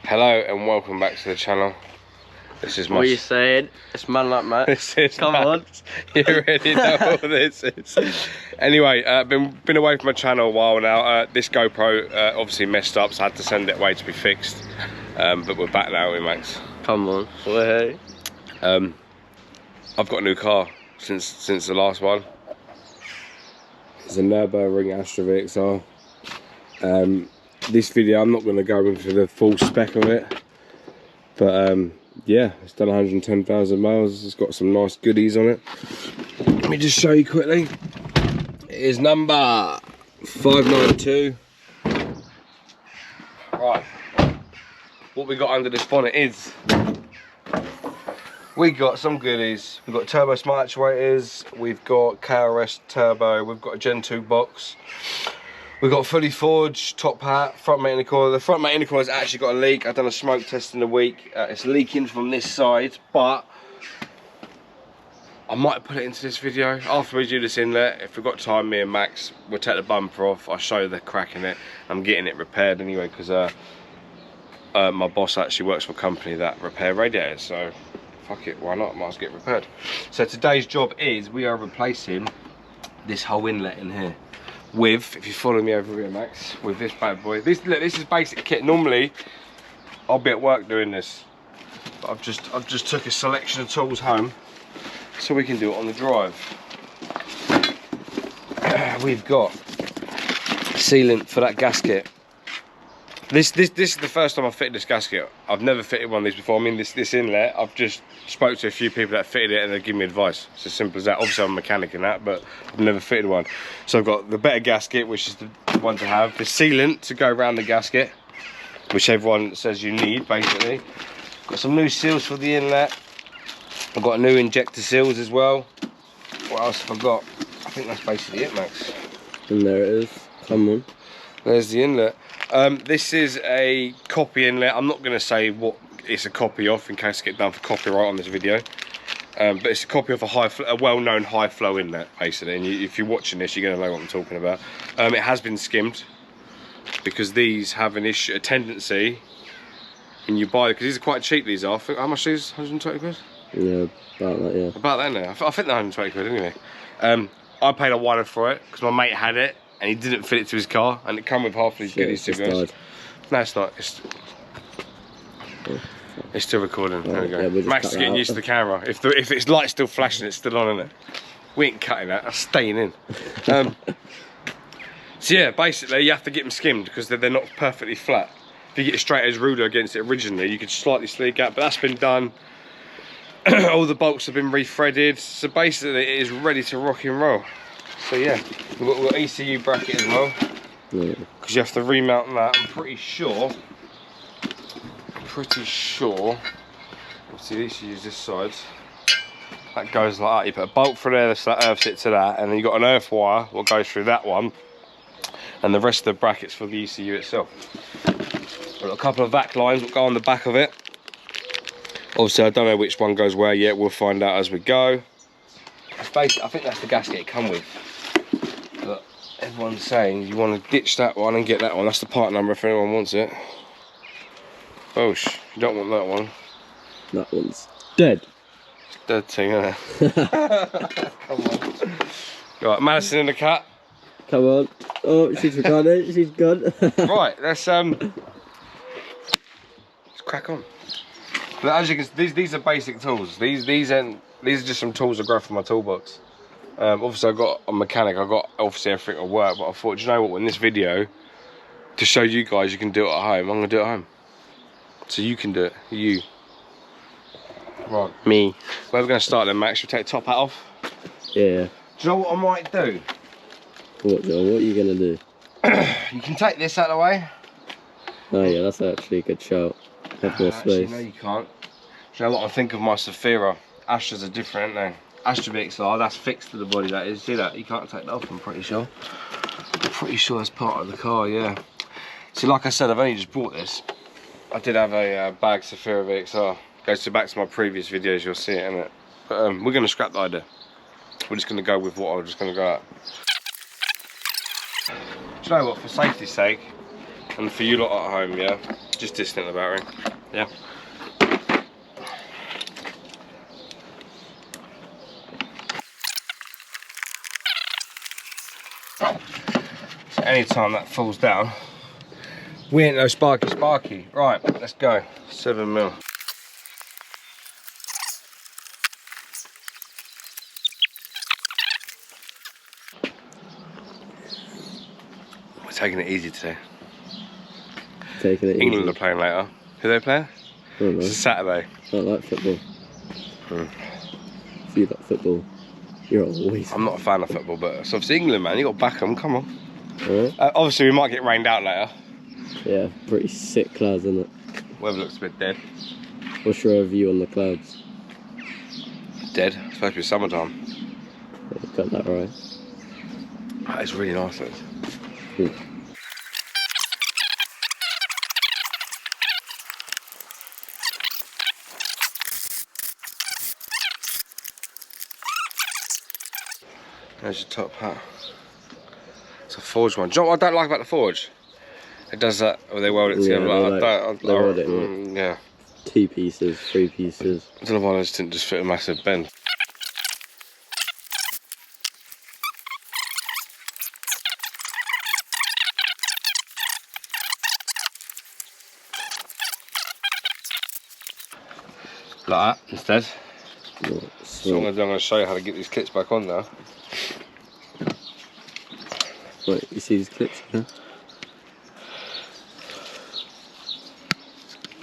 Hello and welcome back to the channel. This is my... What are you saying? It's man like Matt. This is Come Matt. on. You already know what this is. Anyway, been away from my channel a while now. This GoPro obviously messed up, so I had to send it away to be fixed. But we're back now, Max. Come on. Hey. I've got a new car since the last one. It's a Nurburgring Astra VXR. This video I'm not going to go into the full spec of it, but yeah, it's done 110,000 miles. It's got some nice goodies on it. Let me just show you quickly. It is number 592. Right, what we got under this bonnet is we got some goodies. We've got turbo smart actuators, we've got KRS turbo, we've got a Gen 2 box, we've got fully forged top hat, front mate intercooler. The front mate intercooler has actually got a leak. I've done a smoke test in a week. It's leaking from this side, but I might put it into this video after we do this inlet. If we've got time, me and Max will take the bumper off. I'll show you the crack in it. I'm getting it repaired anyway because my boss actually works for a company that repair radiators, so fuck it, why not? Might as well get repaired. So today's job is we are replacing this whole inlet in here with, if you follow me over here, Max, with this bad boy. Look, this is basic kit. Normally I'll be at work doing this, but I've just took a selection of tools home so we can do it on the drive. We've got sealant for that gasket. This is the first time I've fitted this gasket. I've never fitted one of these before. I mean, this inlet, I've just spoke to a few people that fitted it and they give me advice. It's as simple as that. Obviously I'm a mechanic in that, but I've never fitted one. So I've got the better gasket, which is the one to have. The sealant to go around the gasket, which everyone says you need, basically. Got some new seals for the inlet. I've got new injector seals as well. What else have I got? I think that's basically it, Max. And there it is. Come on. There's the inlet. This is a copy inlet. I'm not going to say what it's a copy of in case I get done for copyright on this video. But it's a copy of a well-known high flow inlet, basically. And if you're watching this, you're going to know what I'm talking about. It has been skimmed because these have a tendency when you buy, because these are quite cheap. These are. How much are these? 120 quid? Yeah, about that. Yeah. About that now. I think they're 120 quid anyway. I paid a wire for it because my mate had it and he didn't fit it to his car, and it come with half these goodies to be honest. No, it's not. It's still recording. There we go. Yeah, Max is getting used to the camera. If its light's still flashing, it's still on, isn't it? We ain't cutting that. That's staying in. So yeah, basically you have to get them skimmed because they're not perfectly flat. If you get a straight edge ruler against it originally, you could slightly sleek out, but that's been done. All the bolts have been rethreaded, so basically it is ready to rock and roll. So yeah, we've got ECU bracket as well, because you have to remount that. I'm pretty sure. See, the ECU's this side. That goes like that. You put a bolt through there, so that earths it to that, and then you've got an earth wire what goes through that one, and the rest of the brackets for the ECU itself. We've got a couple of vac lines that go on the back of it. Obviously, I don't know which one goes where yet. We'll find out as we go. I think that's the gasket it come with. But everyone's saying you want to ditch that one and get that one. That's the part number if anyone wants it. Oh, you don't want that one. That one's dead. It's dead thing, isn't it? Come on. Right, Madison and the cat. Come on. Oh, she's gone. She's gone. Right, let's crack on. But as you can see, these are basic tools. These are just some tools I grabbed from my toolbox. Obviously I got a mechanic, I got obviously everything at work, but I thought, do you know what, in this video, to show you guys you can do it at home, I'm gonna do it at home. So you can do it, you. Right. Me. Where are we gonna start then, Max? Should we take the top hat off? Yeah. Do you know what I might do? What, Joe? What are you gonna do? You can take this out of the way. Oh yeah, that's actually a good shout. Have more Actually, space. no, you can't. Do you know what I think of my Saphira? Astras are different, aren't they? Astra VXR, that's fixed to the body, that is. See that? You can't take that off, I'm pretty sure. I'm pretty sure that's part of the car, yeah. See, like I said, I've only just bought this. I did have a bag Saphira VXR. Goes back to my previous videos, you'll see it, innit? But we're going to scrap the idea. We're just going to go with what I'm just going to go at. Do you know what, for safety's sake, And for you lot at home, yeah, just disconnect the battery, yeah. So anytime that falls down, we ain't no sparky. Right, let's go. 7mm. We're taking it easy today. Taking it easy. England are playing later. Who are they playing? I don't know. It's a Saturday. I don't like football. If you like football, you're always. I'm not a fan of football, but it's obviously England, man. You got to back them. Come on. Alright. Obviously, we might get rained out later. Yeah, pretty sick clouds, isn't it? Weather looks a bit dead. What's your view on the clouds? Dead. It's supposed to be summertime. Yeah, got that right. That is really nice, though. There's your top hat. It's a forged one. Do you know what I don't like about the forge? It does that, or they weld it together. They weld it in yeah. 2 pieces, 3 pieces. I don't know why I just didn't just fit a massive bend. Like that instead. So I'm going to show you how to get these clips back on now. Right, you see these clips here?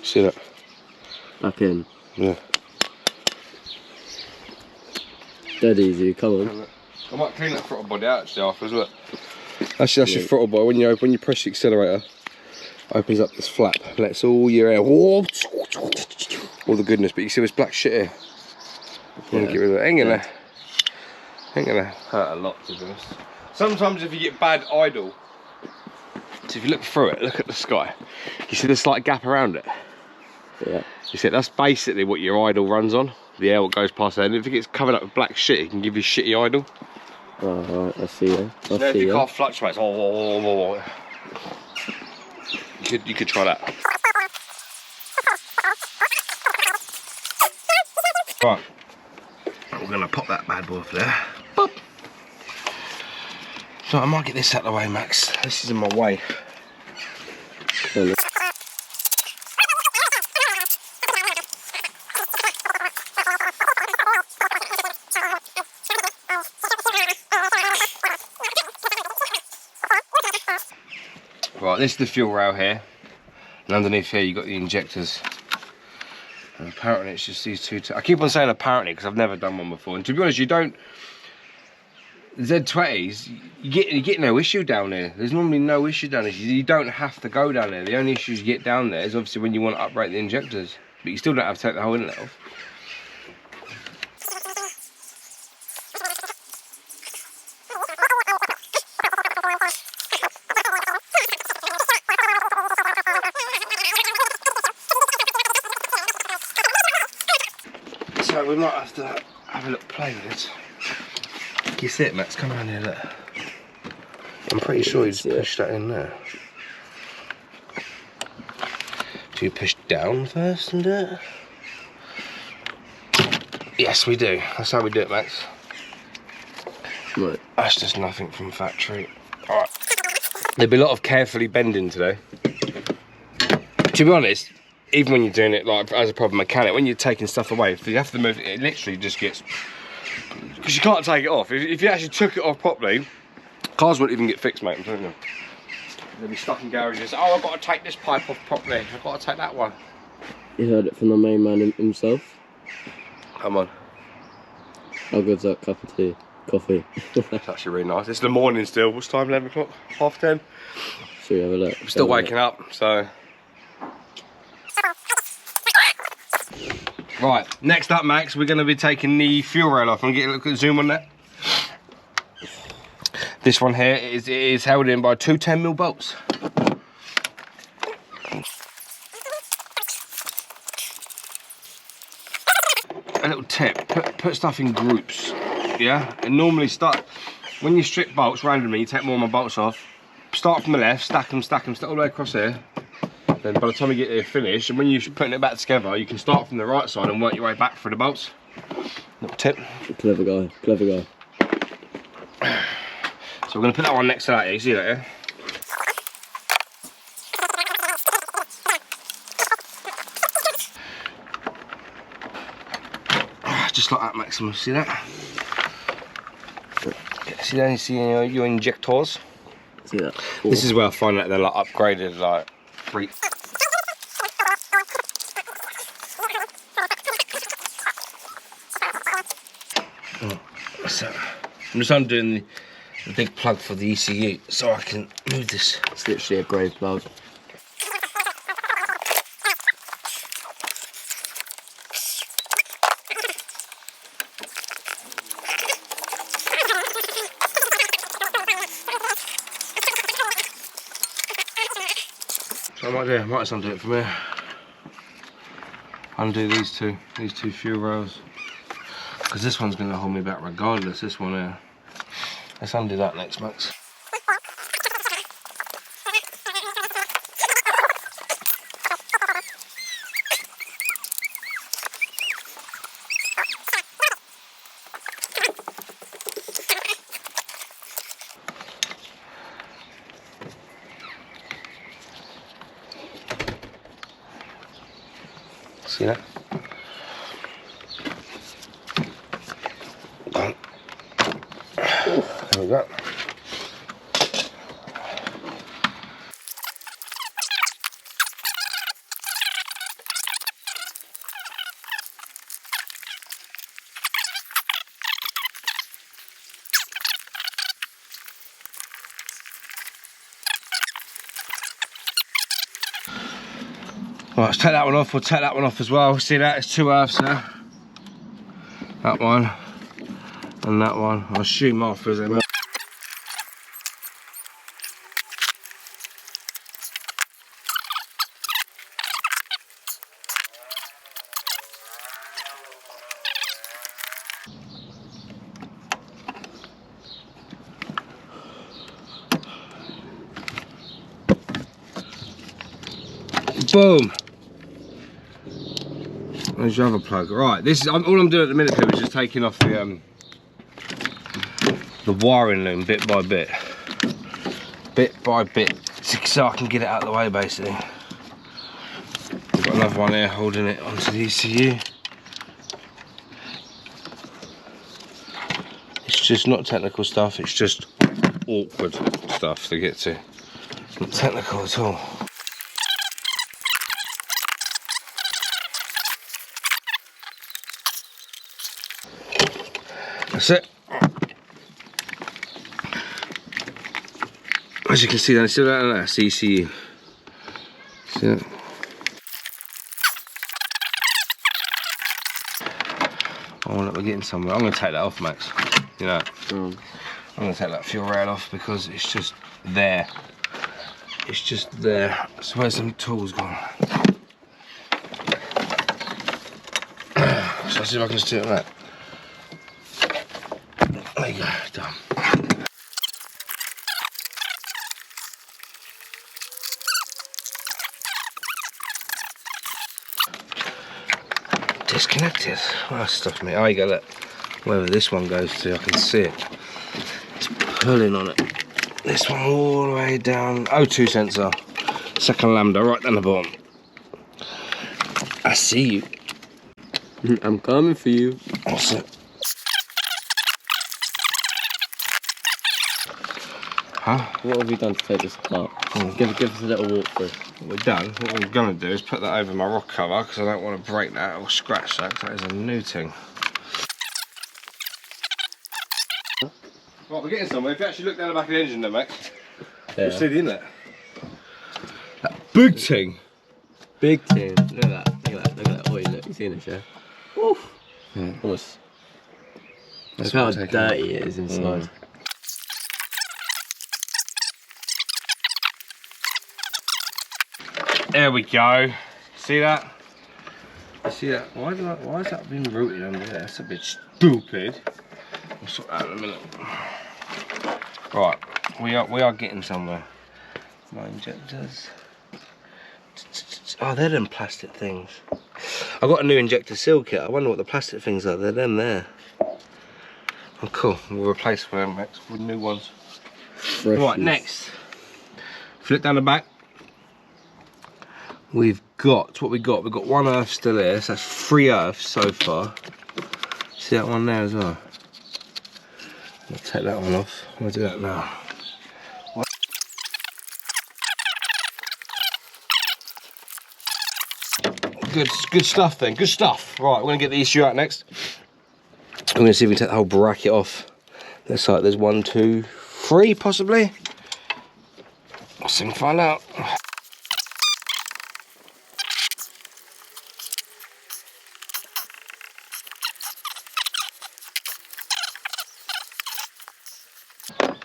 See that? Back in. Yeah. Dead easy, come on. I might clean that throttle body out actually after as well. Actually, that's your throttle body. When you press the accelerator, opens up this flap, lets all your air, all the goodness. But you see this black shit here. You want to get rid of it. Ain't gonna hurt a lot, to be honest. Sometimes if you get bad idle, so if you look through it, look at the sky. You see the slight gap around it. Yeah. You see, that's basically what your idle runs on. The air what goes past there. And if it gets covered up with black shit, it can give you shitty idle. Oh, right, I see you. So if your car fluctuates, you could try that. Right, we're gonna pop that bad boy off there. Pop. So I might get this out of the way, Max. This is in my way. Right, this is the fuel rail here, and underneath here you've got the injectors. And apparently it's just these two. I keep on saying apparently because I've never done one before. And to be honest, you don't. Z20s, you get no issue down there. There's normally no issue down there. You don't have to go down there. The only issues you get down there is obviously when you want to uprate the injectors, but you still don't have to take the whole inlet off. So we might have to have a little play with it. Can you see it, Max? Come around here, look. I'm pretty sure you just push that in there. Do you push down first and do it? Yes, we do. That's how we do it, Max. Right. That's just nothing from factory. Alright. There'll be a lot of carefully bending today. To be honest, even when you're doing it like as a proper mechanic, when you're taking stuff away, if you have to move it, it literally just gets, because you can't take it off. If you actually took it off properly, cars wouldn't even get fixed, mate. I'm telling you. They'll be stuck in garages. Oh, I've got to take this pipe off properly. I've got to take that one. You heard it from the main man himself. Come on. How good's that cup of tea? Coffee. It's actually really nice. It's the morning still. What's time? 11 o'clock? Half 10? Should we have a look? I'm still waking up, so. Right, next up, Max, we're going to be taking the fuel rail off and get a look at zoom on that. This one here is held in by two 10mm bolts. A little tip, put stuff in groups, yeah? And normally when you strip bolts randomly, you take more of my bolts off, start from the left, stack them all the way across here. Then by the time you get here finished, and when you're putting it back together, you can start from the right side and work your way back through the bolts. Little tip. Clever guy, clever guy. So we're going to put that one next to that, you see that, yeah? Just like that, Maximum, see that? See that, you see your injectors? See that? Cool. This is where I find that they're like upgraded, like free. So I'm just undoing the big plug for the ECU so I can move this. It's literally a grey plug. So I might just undo it from here. Undo these two fuel rails. Because this one's going to hold me back regardless, this one here. Let's undo that next, Max. See that? There we go. Right, let's take that one off. We'll take that one off as well. See that? It's 2 halves there. That one and that one. I'll shoot them off as they move. Boom. There's your other plug. Right, this is all I'm doing at the minute, people, is just taking off the wiring loom bit by bit, so I can get it out of the way. Basically, we've got another one here holding it onto the ECU. It's just not technical stuff. It's just awkward stuff to get to. It's not technical at all. That's it. As you can see, that's ECU. See that? Oh, look, we're getting somewhere. I'm going to take that off, Max. You know, I'm going to take that fuel rail off because it's just there. It's just there. So where's some tools gone? So I'll see if I can just do it like that. There you go, done. Disconnected. Oh, that's stuff, mate. Oh, you go, look. Wherever this one goes to, I can see it. It's pulling on it. This one all the way down. O2 sensor. Second lambda, right down the bottom. I see you. I'm coming for you. What's it? Huh? What have we done to take this apart? Give us a little walkthrough. What we're done, what we're going to do is put that over my rock cover because I don't want to break that or scratch that, because that is a new thing. Right, we're getting somewhere. If you actually look down the back of the engine there, Max, you'll see the inlet. That big thing. Big thing. Look at that. Look at that. Oh, look, you seen this, yeah? Oof. Yeah. Almost. Look how dirty it is inside. There we go. See that? See that? Why has that been rooted under there? That's a bit stupid. I'll sort that in a minute. Right, we are getting somewhere. my injectors. Oh, they're them plastic things. I got a new injector seal kit. I wonder what the plastic things are. They're them there. Oh, cool. We'll replace them next with new ones. Freshness. Right, next. Flip down the back. We've got what we got. We've got one earth still here. So that's 3 earths so far. See that one there as well. I'll take that one off. We'll do that now. Good stuff then. Good stuff. Right, we're gonna get the issue out next. I'm gonna see if we can take the whole bracket off. Looks like there's 1, 2, 3 possibly. Let's see if we can find out.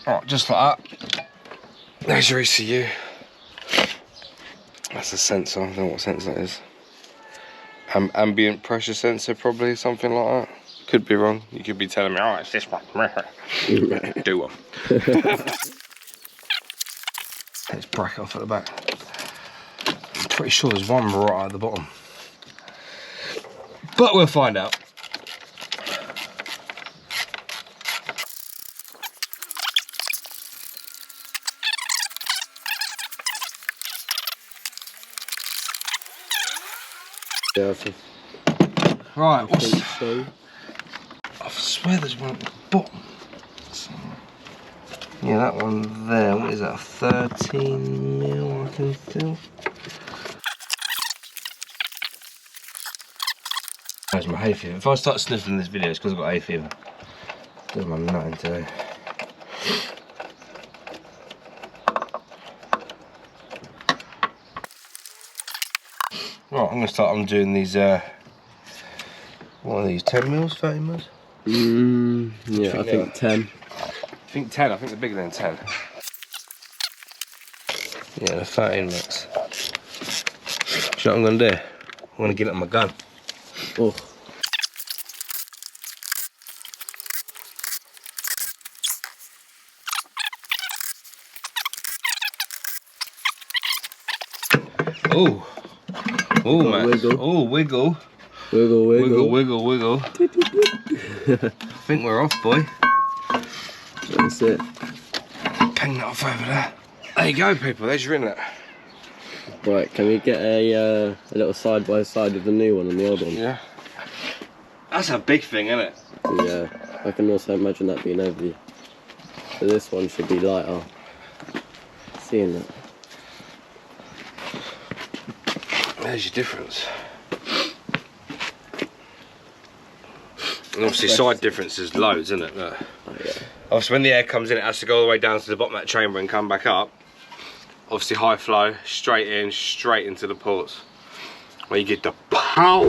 Right, just like that. There's your ECU. That's a sensor. I don't know what sensor that is. Ambient pressure sensor, probably, something like that. Could be wrong. You could be telling me, oh, it's this one. Do one. Let's bracket off at the back. I'm pretty sure there's one right at the bottom. But we'll find out. Yeah, Right, I think so. I swear there's one at the bottom. Yeah, that one there. What is that? 13mm, I can feel. There's my hay fever. If I start sniffing this video, it's because I've got hay fever. Doing my nutting today. Right, I'm going to start undoing these, what are these, 10mm, 30mm? Yeah, I think 10. I think 10, I think they're bigger than 10. Yeah, they're 13 max. See what I'm going to do? I'm going to get it on my gun. Oh. Oh. Oh, man. Wiggle. Oh, wiggle. Wiggle, wiggle. Wiggle, wiggle, wiggle. I think we're off, boy. That's it. Ping that off over there. There you go, people. There's your inlet. Right, can we get a little side by side of the new one and the old one? Yeah. That's a big thing, isn't it? Yeah. I can also imagine that being heavy. So this one should be lighter. Seeing that. There's your difference. And obviously side difference is loads, isn't it? Look. Oh, yeah. Obviously when the air comes in, it has to go all the way down to the bottom of that chamber and come back up. Obviously high flow, straight in, straight into the ports. Where you get the power.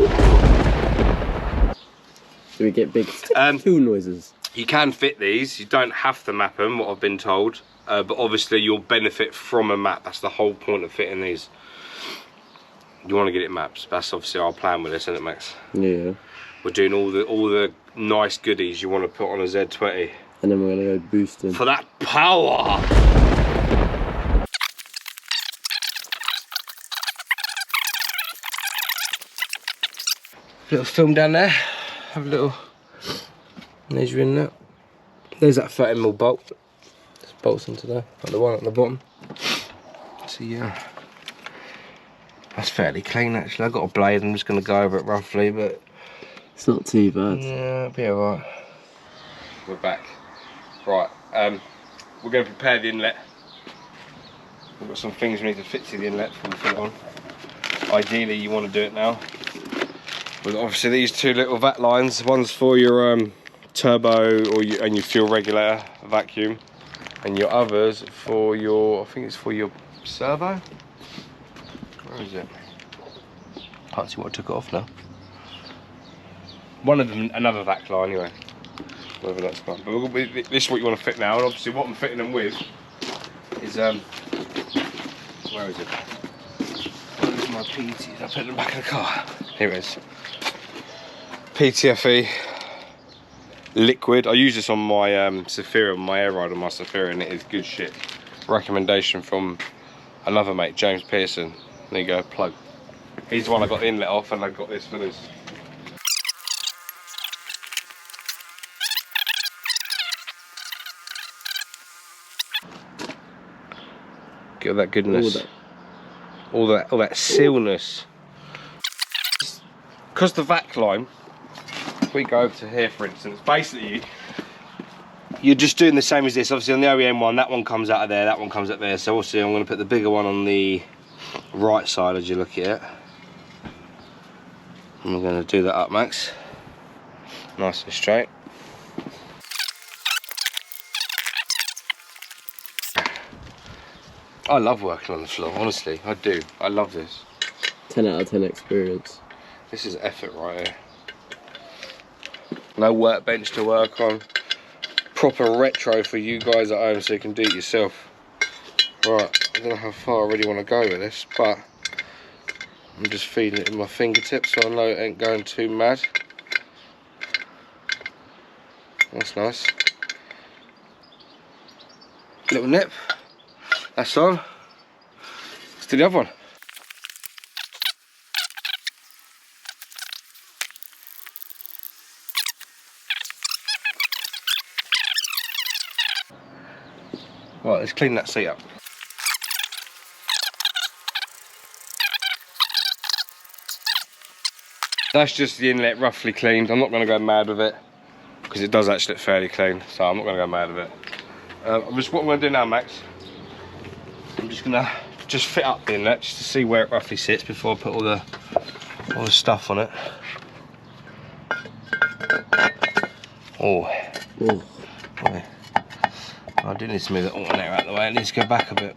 Do we get big tool noises? You can fit these, you don't have to map them, what I've been told. But obviously you'll benefit from a map. That's the whole point of fitting these. You want to get it mapped. That's obviously our plan with this, isn't it, Max? Yeah. We're doing all the nice goodies you want to put on a Z20. And then we're gonna go boosting. For that power! Little film down there. Have a little measure in that. There's that 13mm bolt. Just bolts into there, like the one at the bottom. So yeah. That's fairly clean actually. I've got a blade, I'm just going to go over it roughly, but it's not too bad. Yeah, it'll be alright. We're back. Right, we're going to prepare the inlet. We've got some things we need to fit to the inlet before we put it on. Ideally, you want to do it now. But obviously, these two little vat lines. One's for your turbo and your fuel regulator vacuum, and your others for your. I think it's for your servo. Where is it? Can't see what I took it off now. One of them, another vac line anyway. Whether that's fine. But this is what you want to fit now, and obviously what I'm fitting them with is where is it? Where's my PT? I put it in the back of the car. Here it is. PTFE liquid. I use this on my Saphira, my air ride on my Saphira, and it is good shit. Recommendation from another mate, James Pearson. There you go, plug. He's the one I got the inlet off, and I got this for this. Get all that goodness. All that sealness. Because the vac line, if we go over to here for instance, basically you're just doing the same as this. Obviously on the OEM one, that one comes out of there, that one comes out there. So obviously I'm going to put the bigger one on the right side as you look at it. And we're going to do that up, Max. Nice and straight. I love working on the floor, honestly, I do. I love this. 10 out of 10 experience. This is effort right here. No workbench to work on. Proper retro for you guys at home so you can do it yourself. Right, I don't know how far I really want to go with this, but I'm just feeding it with my fingertips so I know it ain't going too mad. That's nice. Little nip. That's on. Let's do the other one. Right, let's clean that seat up. That's just the inlet roughly cleaned. I'm not going to go mad with it because it does actually look fairly clean, so I'm not going to go mad with it. What I'm going to do now, Max, I'm just going to fit up the inlet just to see where it roughly sits before I put all the stuff on it. Oh. Ooh. Okay. I do need to move the alternator out of the way. It needs to go back a bit.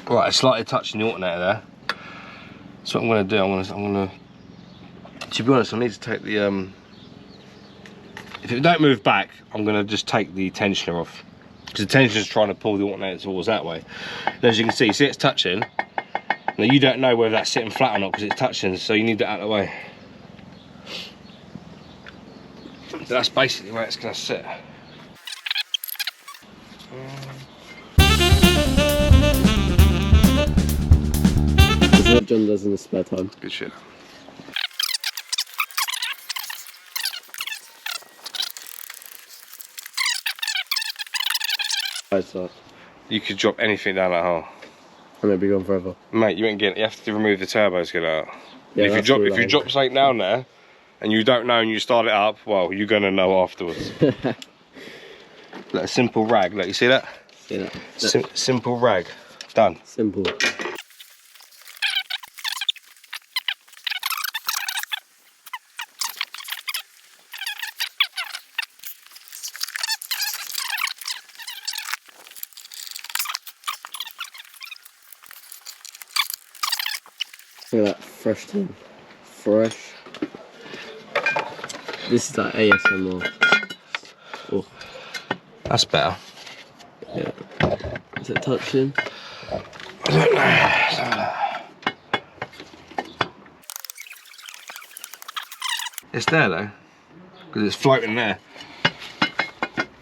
Right, it's slightly touching the alternator there. So what I'm going to do, I'm going to, to be honest, I need to take the, if it don't move back, I'm going to just take the tensioner off. Because the tensioner's trying to pull the alternator towards that way. And as you can see it's touching. Now you don't know whether that's sitting flat or not because it's touching, so you need that out of the way. So that's basically where it's going to sit. That's what John does in his spare time. Good shit. You could drop anything down that hole. And it'd be gone forever. Mate, you ain't getting. You have to remove the turbo to get it out. Yeah, if you drop something down there, and you don't know, and you start it up, well, you're gonna know afterwards. Like a simple rag. Like you see that? See that? Simple rag. Done. Simple. Look at that, fresh tin. Fresh. This is like ASMR. Oh. That's better. Yeah. Is it touching? I don't know. It's there though, because it's floating there.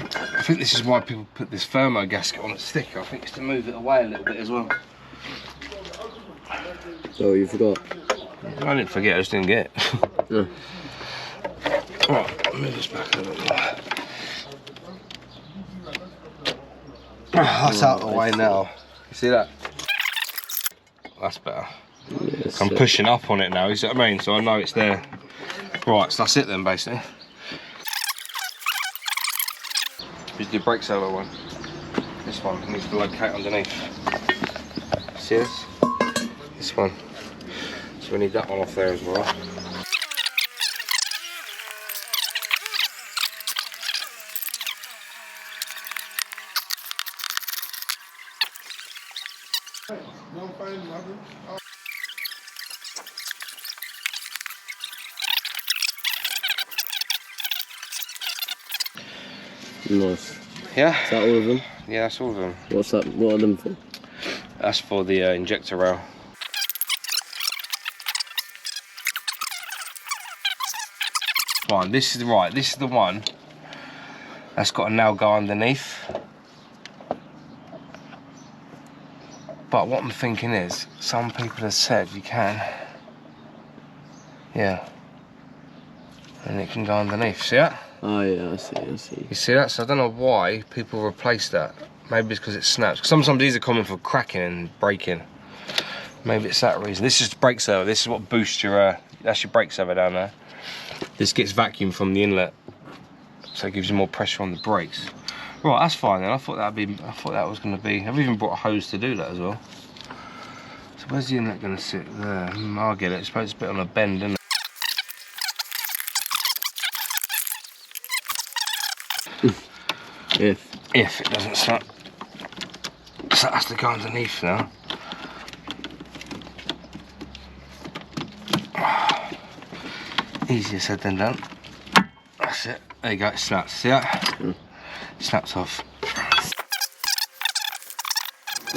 I think this is why people put this thermo gasket on its sticker. I think it's to move it away a little bit as well. Oh, you forgot? I didn't forget, I just didn't get it. No. Right, move this back a little bit more. That's out of the way now. You see that? That's better. Yeah, I'm pushing up on it now, you see what I mean? So I know it's there. Right, so that's it then basically. Here's the brake servo one. This one needs to locate underneath. See this? This one. So we need that one off there as well. Nice. Yeah? Is that all of them? Yeah, that's all of them. What's that? What are them for? That's for the injector rail. Fine, this is right, this is the one that's got a nail go underneath. But what I'm thinking is, some people have said you can. Yeah. And it can go underneath, see that? Oh yeah, I see. You see that? So I don't know why people replace that. Maybe it's because it snaps. Sometimes these are common for cracking and breaking. Maybe it's that reason. This is the brake servo. This is what boosts your, that's your brake servo down there. This gets vacuum from the inlet. So it gives you more pressure on the brakes. Right, that's fine then. I thought that was gonna be, I've even brought a hose to do that as well. So where's the inlet gonna sit? There. I'll get it. It's supposed to be on a bend, isn't it? If it doesn't snap. So that has to go underneath now. Easier said than done. That's it. There you go, it snaps. See that? Snaps off.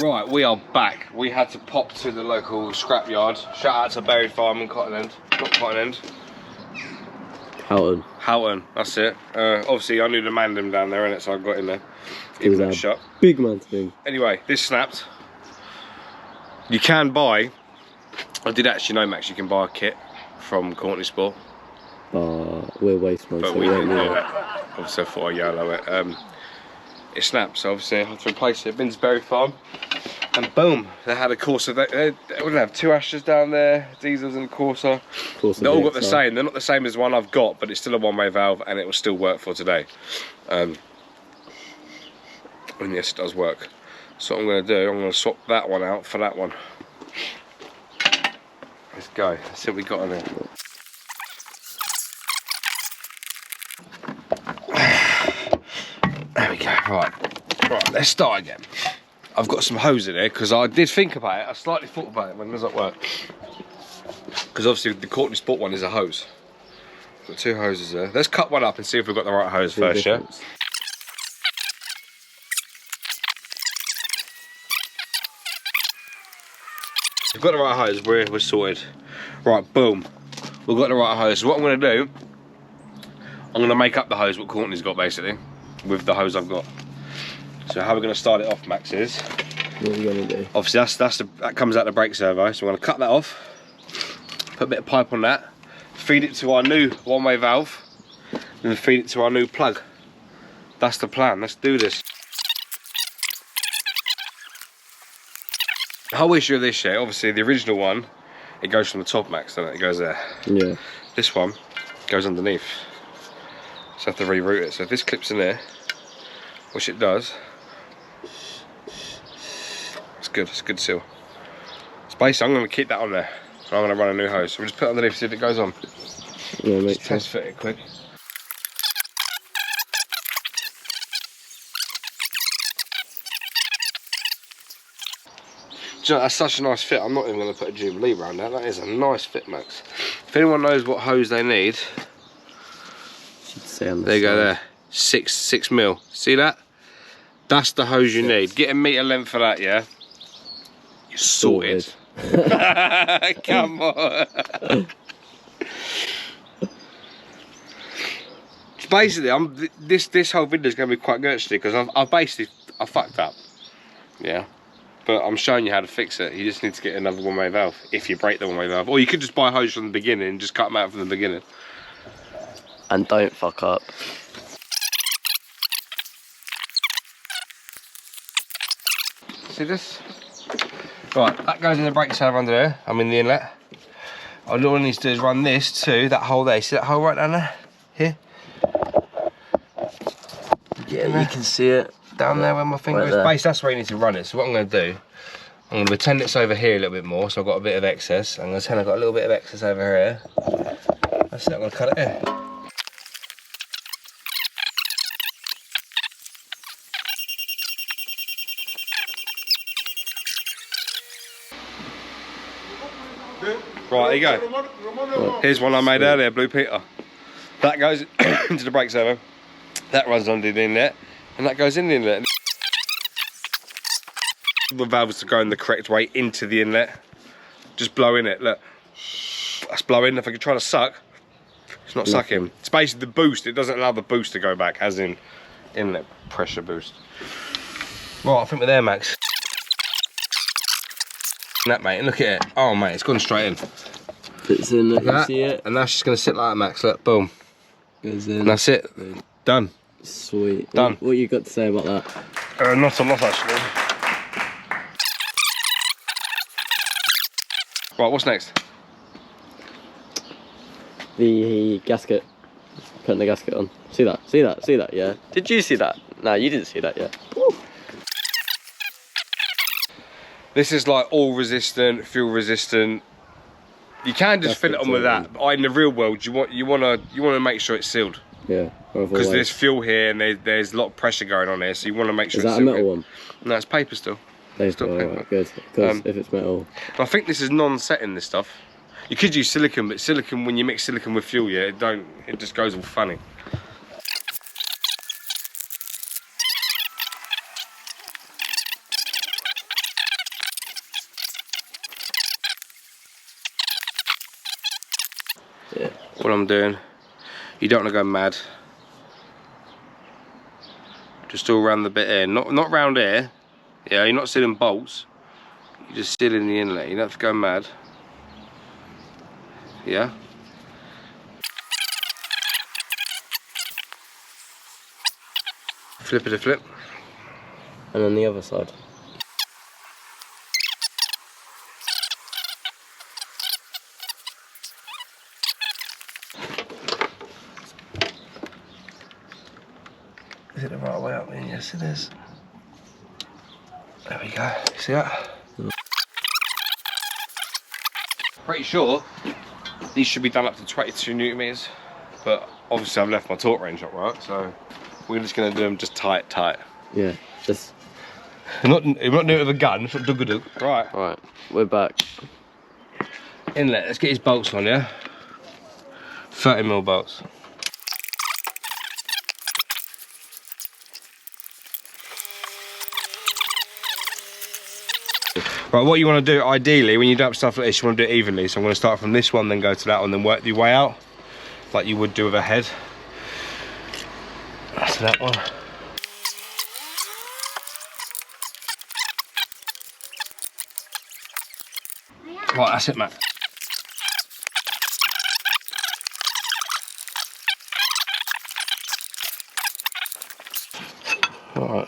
Right, we are back. We had to pop to the local scrapyard. Shout out to Berry Farm in Cotton End. Not Cotton End. Houghton, that's it. Obviously, I knew the man them down there, innit, so I got in there. Even that shop. Big man's thing. Anyway, this snapped. You can buy, I did actually know, Max, you can buy a kit from Courtney Sport. We're waste man, but so we didn't do that. Obviously, I thought I'd yellow it. It snapped, so obviously I had to replace it. Been to Berry Farm, and boom, they had a Corsa. They would have 2 Astras down there, diesels and Corsa. They all got the same. They're not the same as the one I've got, but it's still a one-way valve, and it will still work for today. And yes, it does work. So what I'm going to do, I'm going to swap that one out for that one. Let's go. Let's see what we got on there. There we go. Right, let's start again. I've got some hose in here because I did think about it. I slightly thought about it when it does not work. Because obviously the Courtney Sport one is a hose. Got 2 hoses there. Let's cut one up and see if we've got the right hose first, yeah? We've got the right hose, we're sorted. Right, boom. We've got the right hose. So what I'm going to do, I'm going to make up the hose what Courtney's got basically, with the hose I've got. So how we're going to start it off, Max, is... What are we going to do? Obviously that comes out the brake servo, so we're going to cut that off, put a bit of pipe on that, feed it to our new one-way valve, and then feed it to our new plug. That's the plan, let's do this. The whole issue of this, yeah, obviously the original one, it goes from the top, Max, doesn't it? It goes there. Yeah. This one goes underneath. So I have to reroute it. So if this clips in there, which it does, it's a good seal. So basically I'm going to keep that on there. And I'm going to run a new hose. So we'll just put it underneath, see if it goes on. Yeah, just test fit it quick. Do you know, that's such a nice fit. I'm not even going to put a Jubilee around that. That is a nice fit, Max. If anyone knows what hose they need, there you go there. 6 mil. See that? That's the hose you need. Get a metre length for that, yeah? You're sorted. Come on. Basically, this whole video is going to be quite good actually, because I fucked up. Yeah. But I'm showing you how to fix it. You just need to get another one-way valve if you break the one-way valve. Or you could just buy a hose from the beginning and just cut them out from the beginning. And don't fuck up. See this? Right, that goes in the brake servo under there. I'm in the inlet. All I need to do is run this to that hole there. See that hole right down there? Here? Get in there. You can see it. Down there where my finger is. Basically, that's where you need to run it. So what I'm going to do, I'm going to pretend it's over here a little bit more, so I've got a bit of excess. I'm going to pretend I've got a little bit of excess over here. That's it, I'm going to cut it here. Right, there you go. Here's one I made earlier, Blue Peter. That goes into the brake servo. That runs under the inlet, and that goes in the inlet. The valves to go in the correct way into the inlet. Just blow in it, look. That's blowing. If I could try to suck, it's not sucking. It's basically the boost. It doesn't allow the boost to go back, as in inlet pressure boost. Right, I think we're there, Max. That, mate, and look at it. Oh, mate, it's gone straight in. Fits in, Look you at that. see it? And that's just going to sit like that, Max. Look, boom. Goes in. And that's it. Done. Sweet. Done. What you got to say about that? Not a lot, actually. Right, what's next? The gasket. Putting the gasket on. See that? See that? See that? Yeah. Did you see that? No, you didn't see that yet. Woo. This is like all resistant, fuel resistant. You can just fill it on with that. But in the real world, you want to make sure it's sealed. Yeah. Because there's fuel here and there's a lot of pressure going on here, so you want to make sure. Is that a metal one? No, it's paper still. Still paper. Right, good. Because if it's metal. I think this is non-setting, this stuff. You could use silicone, but silicone, when you mix silicone with fuel, yeah, it just goes all funny. Yeah. What I'm doing, you don't want to go mad. Just all around the bit here, not round here. Yeah, you're not sealing bolts. You're just sealing the inlet. You don't have to go mad. Yeah. Flip it a flip. And on the other side. Is it the right way up? Yes, it is. There we go. See that? Pretty sure these should be done up to 22 newton meters, but obviously I've left my torque range up right, so we're just going to do them just tight. Yeah, just. I'm not doing it with a gun. It's not dug-a-dug. Right. Right, we're back. Inlet. Let's get his bolts on, yeah. 30mm bolts. Right, what you want to do ideally when you dump stuff like this, you want to do it evenly. So I'm going to start from this one, then go to that one, then work your way out, like you would do with a head. That's that one. Right, that's it, Matt. Right,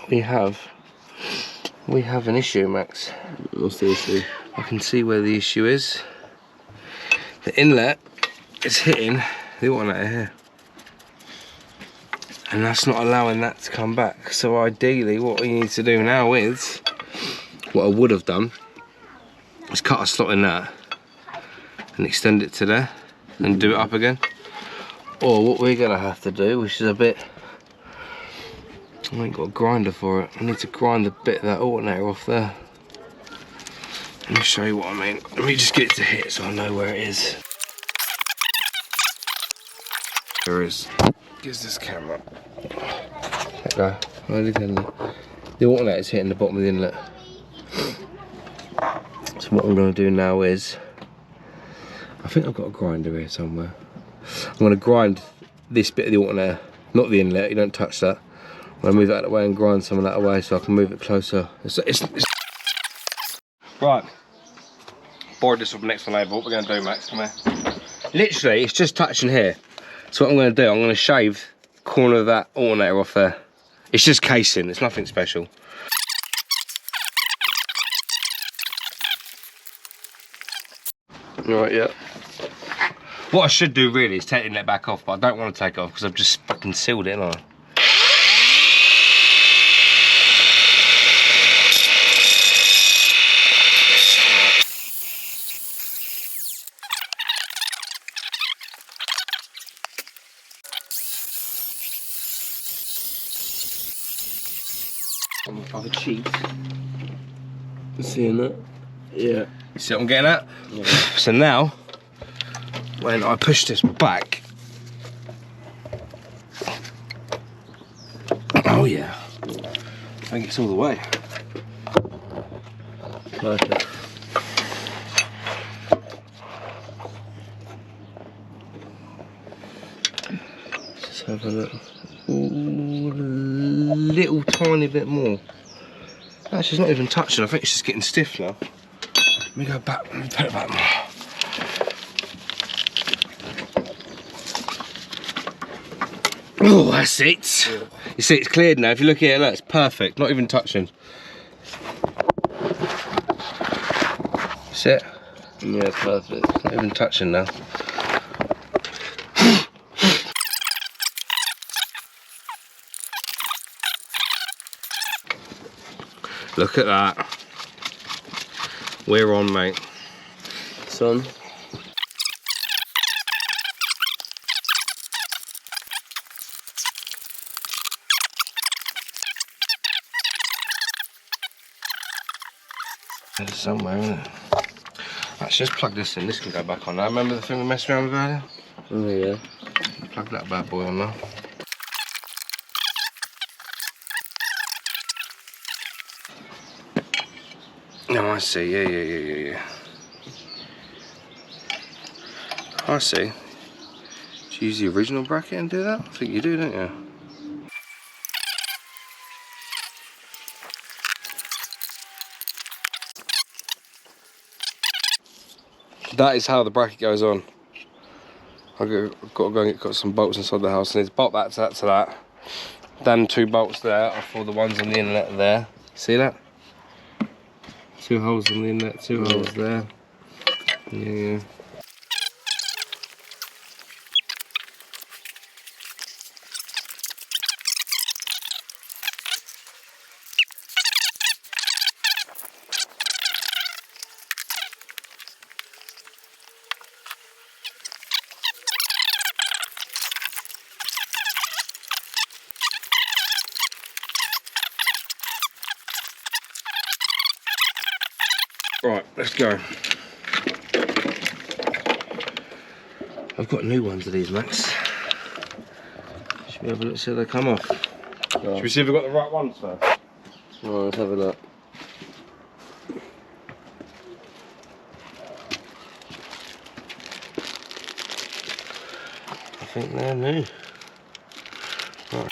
we have an issue, Max. What's the issue? I can see where the issue is. The inlet is hitting the alternator here, and that's not allowing that to come back. So ideally what we need to do now is, what I would have done, is cut a slot in that and extend it to there and do it up again. Or what we're gonna have to do, which is a bit, I ain't got a grinder for it. I need to grind a bit of that alternator off there. Let me show you what I mean. Let me just get it to hit so I know where it is. There it is. Gives this camera. There you go. The alternator is hitting the bottom of the inlet. So what I'm going to do now is, I think I've got a grinder here somewhere. I'm going to grind this bit of the alternator, not the inlet. You don't touch that. I'm going to move that away and grind some of that away so I can move it closer. Right. Borrowed this from next to neighbour. What we're going to do, Max? Come here. Literally, it's just touching here. So what I'm going to do, I'm going to shave the corner of that alternator off there. It's just casing. It's nothing special. Right, yeah. What I should do really is take the inlet back off, but I don't want to take it off because I've just fucking sealed it, haven't I? Of a cheat. Seeing that? Yeah. You see what I'm getting at? Yeah. So now, when I push this back, oh yeah, I think it's all the way. Perfect. Just have a look. Ooh, a little tiny bit more. Actually, it's not even touching. I think it's just getting stiff now. Let me go back, let me put it back more. Oh, that's it. Yeah. You see, it's cleared now. If you look here, look, it's perfect. Not even touching. See it? Yeah, perfect. Not even touching now. Look at that. We're on, mate. Son. There's somewhere, isn't it? Let's just plug this in. This can go back on now. Remember the thing we messed around with earlier? Oh yeah. Plug that bad boy on now. No, I see. Yeah. I see. Do you use the original bracket and do that? I think you do, don't you? That is how the bracket goes on. I've got to go and get some bolts inside the house. I need to bolt that to that. Then 2 bolts there for the ones on the inlet there. See that? 2 holes on the inlet, 2 holes there. Yeah. Right, let's go. I've got new ones of these, Max. Should we have a look, see how they come off? Right. Should we see if we've got the right ones first? Well, let's have a look. I think they're new. Right.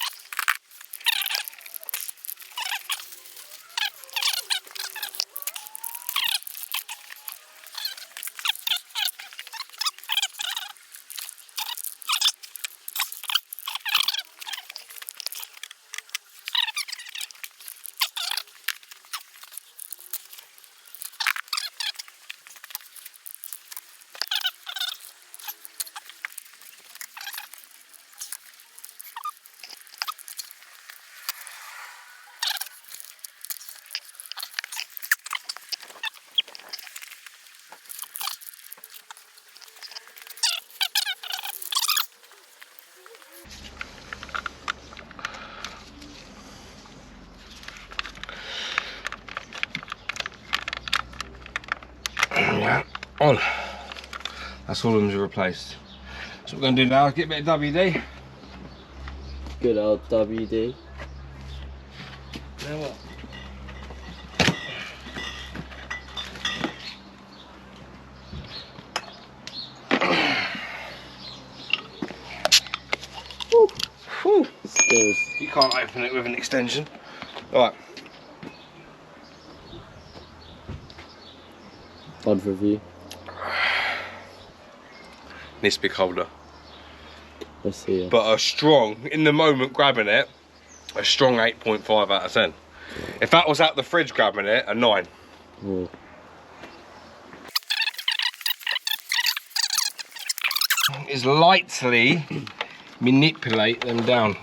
Yeah, on. That's all of them are replaced. So what we're going to do now is get a bit of WD. Good old WD. Now what? Whew. Skills. You can't open it with an extension. Alright. Odd review. Needs to be colder. Let's see. Yeah. But a strong, in the moment grabbing it, a strong 8.5 out of 10. If that was out the fridge grabbing it, a 9. Oh. Is lightly manipulate them down.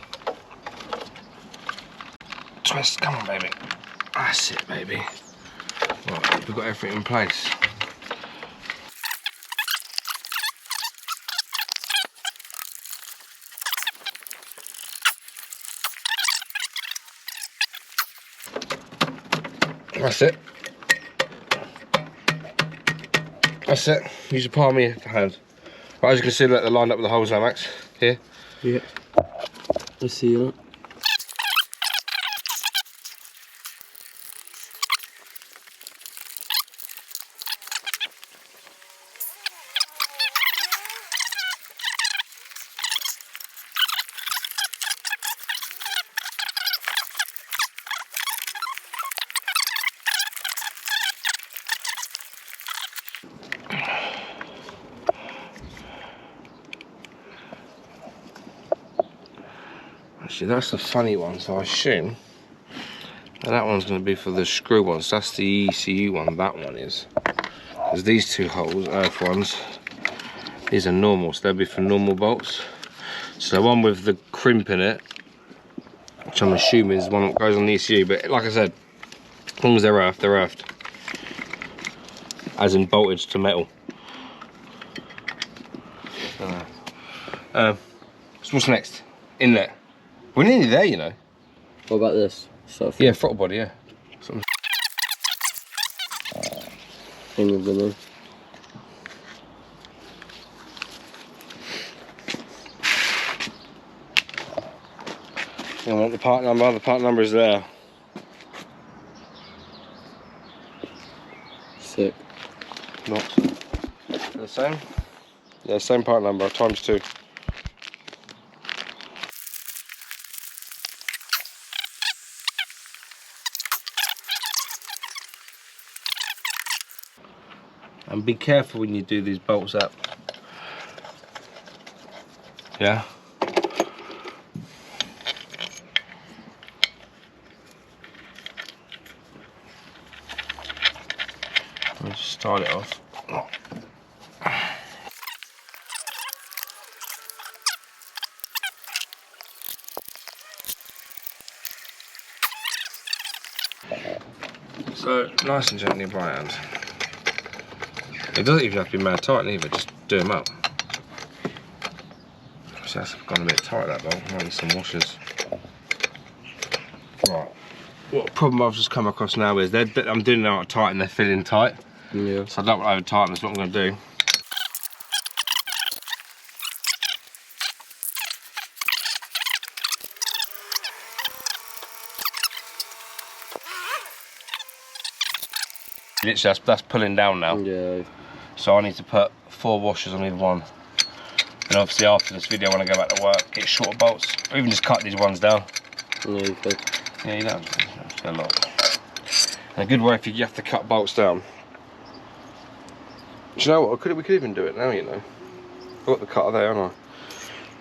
Twist, come on baby. That's it baby. Right, we've got everything in place. That's it. That's it. Use your palm of your hand. Right, as you can see, look, they're lined up with the holes now, Max. Here. Yeah. Let's see that. Actually, that's the funny one, so I assume that one's going to be for the screw ones. That's the ECU one, that one is. Because these two holes, earth ones, these are normal, so they'll be for normal bolts. So the one with the crimp in it, which I'm assuming is the one that goes on the ECU, but like I said, as long as they're earthed, they're earthed. As in bolted to metal. So what's next? Inlet. We're nearly there, you know. What about this? Yeah, throttle body, yeah. Thing with the name. I want the part number is there. Sick. Not. The same? Yeah, same part number, times 2. And be careful when you do these bolts up. Yeah. I'll just start it off. So nice and gently by hand. It doesn't even have to be mad tight either, just do them up. So that's gone a bit tight, that bolt. I need some washers. Right. What problem I've just come across now is I'm doing them out tight and they're filling tight. Yeah. So I don't want to over tighten, that's what I'm going to do. Literally, that's pulling down now. Yeah. So I need to put 4 washers on either one. And obviously after this video, when I go back to work, get shorter bolts, or even just cut these ones down. Yeah, you could. Yeah, you don't have to do a lot. And a good way if you have to cut bolts down. Do you know what? We could even do it now, you know. I've got the cutter there, haven't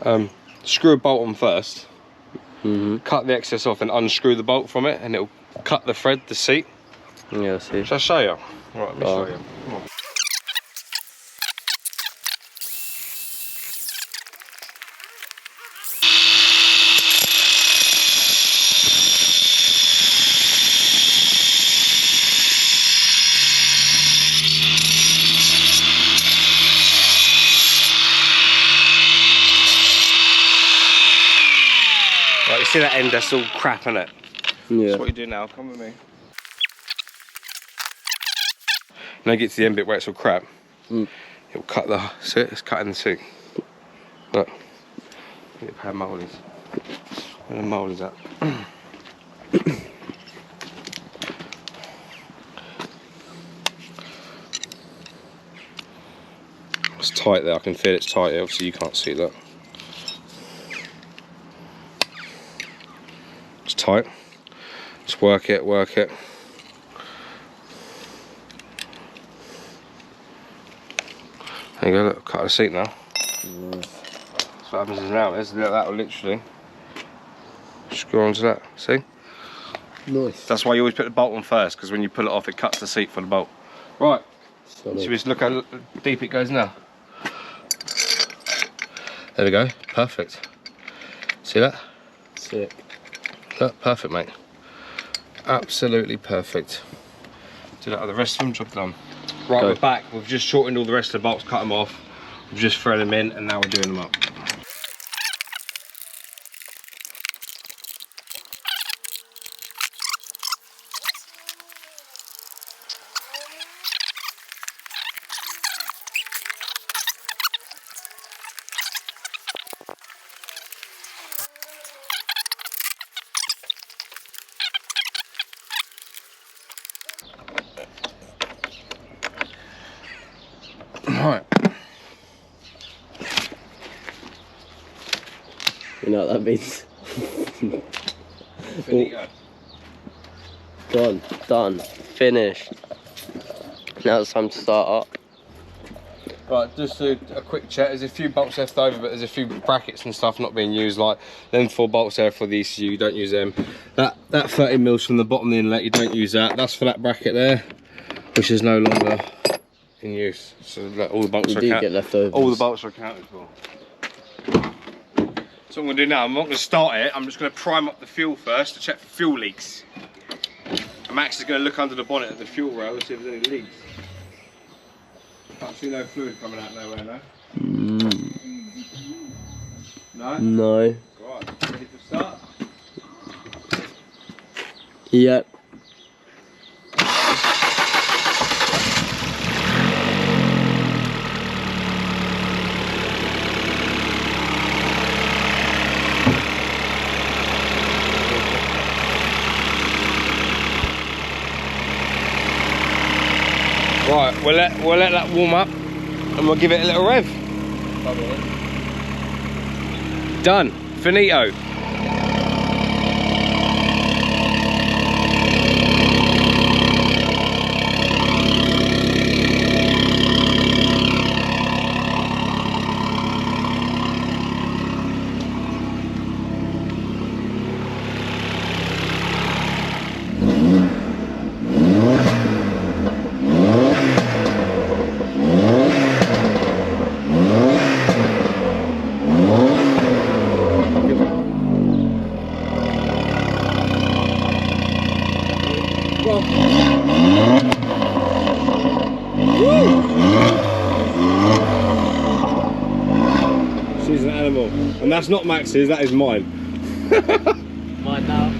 I? Screw a bolt on first. Cut the excess off and unscrew the bolt from it, and it'll cut the thread, the seat. Yeah, I see. Shall I show you? Right, let me show you. Come on. Right, you see that end, that's all crap in it. Yeah. That's what you do now, come with me. When I get to the end bit where it's all crap, it'll cut the, see it? It's cutting the seat. Look, get a pair of moldies. Where are the moldies at? It's tight there, I can feel it's tight there, obviously you can't see that. It's tight. Just work it, work it. There you go, look, cut the seat now. That's what happens now, that will literally screw onto that, see? Nice. That's why you always put the bolt on first, because when you pull it off, it cuts the seat for the bolt. Right, should we just look how deep it goes now? There we go, perfect. See that? Sick. Look, perfect, mate. Absolutely perfect. Do that with the rest of them, job done. Right, we're back. We've just shortened all the rest of the bolts, cut them off. We've just thrown them in, and now we're doing them up. Right. You know what that means? Finito. Done, finished. Now it's time to start up. Right, just a quick check. There's a few bolts left over, but there's a few brackets and stuff not being used. Like them 4 bolts there for the ECU, you don't use them. That 30 mils from the bottom of the inlet, you don't use that. That's for that bracket there, which is no longer in use. So all the bolts get left over. All the bolts are accounted for. So what I'm going to do now, I'm not going to start it. I'm just going to prime up the fuel first to check for fuel leaks. And Max is going to look under the bonnet of the fuel rail to see if there's any leaks. Can't see no fluid coming out nowhere, no? No? No. Right, ready to start? Yep. Right, we'll let that warm up and we'll give it a little rev. Done. Finito. She's an animal, and that's not Max's, that is mine. Mine now.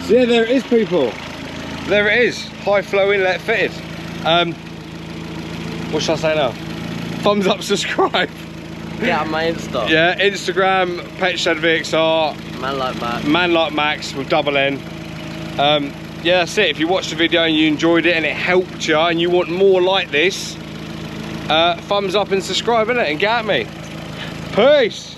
So yeah, there it is, people. There it is, high flow inlet fitted. What should I say now? Thumbs up, subscribe. Yeah, on my Insta. Yeah, Instagram, Petshed VXR. Man like Max. Man like Max with double N. Yeah, that's it. If you watched the video and you enjoyed it and it helped you and you want more like this, thumbs up and subscribe, innit? And get at me. Peace.